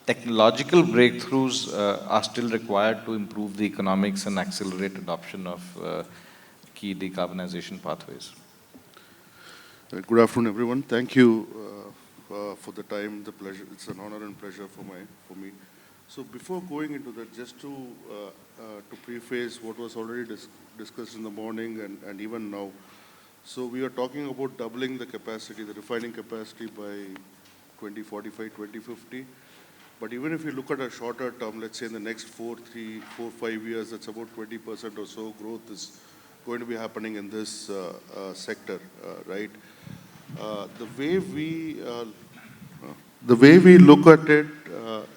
technological breakthroughs are still required to improve the economics and accelerate adoption of key decarbonization pathways? Good afternoon, everyone. Thank you for the time, the pleasure. It's an honor and pleasure for me. So before going into that, just to preface what was already discussed in the morning and even now. So we are talking about doubling the capacity, the refining capacity by 2045, 2050. But even if you look at a shorter term, let's say in the next 5 years, that's about 20% or so growth is going to be happening in this sector, right? The way we look at it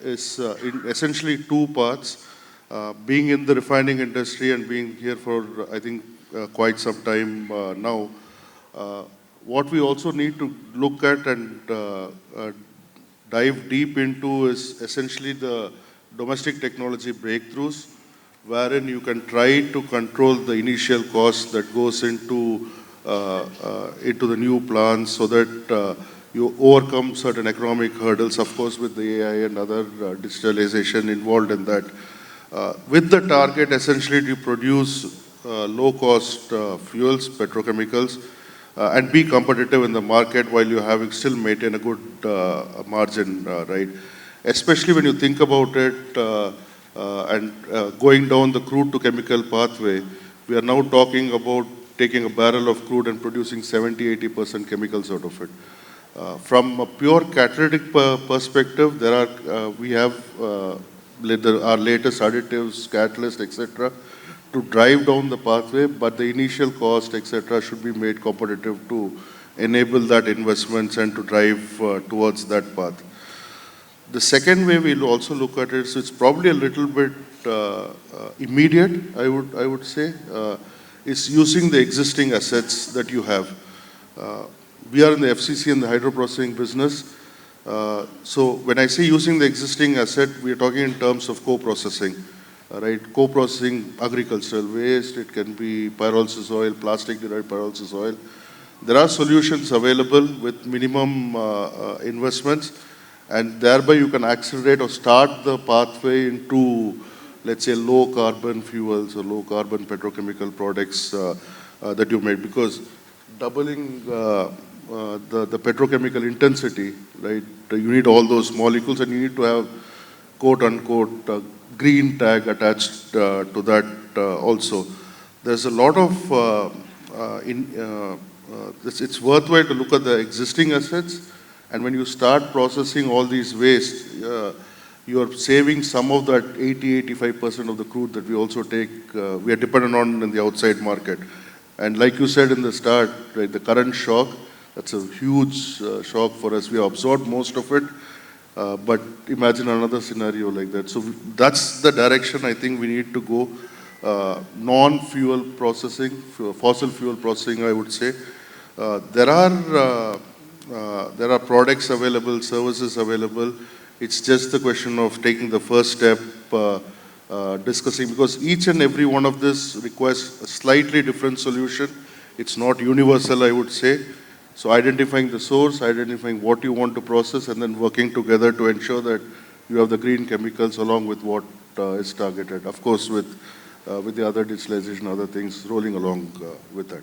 is in essentially two parts. Being in the refining industry and being here for, I think, quite some time now, what we also need to look at and dive deep into is essentially the domestic technology breakthroughs, wherein you can try to control the initial cost that goes into the new plants so that you overcome certain economic hurdles, of course, with the AI and other digitalization involved in that. With the target essentially to produce low-cost fuels, petrochemicals, and be competitive in the market while you still maintain a good margin, right? Especially when you think about it and going down the crude to chemical pathway, we are now talking about taking a barrel of crude and producing 70-80% chemicals out of it. From a pure catalytic perspective, we have our latest additives, catalysts, etc., to drive down the pathway, but the initial cost, etc., should be made competitive to enable that investments and to drive towards that path. The second way we'll also look at it, so it's probably a little bit immediate, I would say, is using the existing assets that you have. We are in the FCC and the hydroprocessing business. So when I say using the existing asset, we are talking in terms of co-processing, right? Co-processing agricultural waste, it can be pyrolysis oil, plastic-derived pyrolysis oil. There are solutions available with minimum investments, and thereby you can accelerate or start the pathway into, let's say, low-carbon fuels or low-carbon petrochemical products that you made, because doubling the petrochemical intensity, right? You need all those molecules, and you need to have quote-unquote green tag attached to that also. There's a lot of, it's worthwhile to look at the existing assets, and when you start processing all these waste, you're saving some of that 80-85% of the crude that we also take, we are dependent on in the outside market. And like you said in the start, right, the current shock, that's a huge shock for us. We absorbed most of it, but imagine another scenario like that. So that's the direction I think we need to go. Non-fuel processing, fossil fuel processing, I would say. There are products available, services available. It's just the question of taking the first step, discussing, because each and every one of this requires a slightly different solution. It's not universal, I would say. So identifying the source, identifying what you want to process, and then working together to ensure that you have the green chemicals along with what is targeted. Of course, with the other digitalization, other things rolling along with that.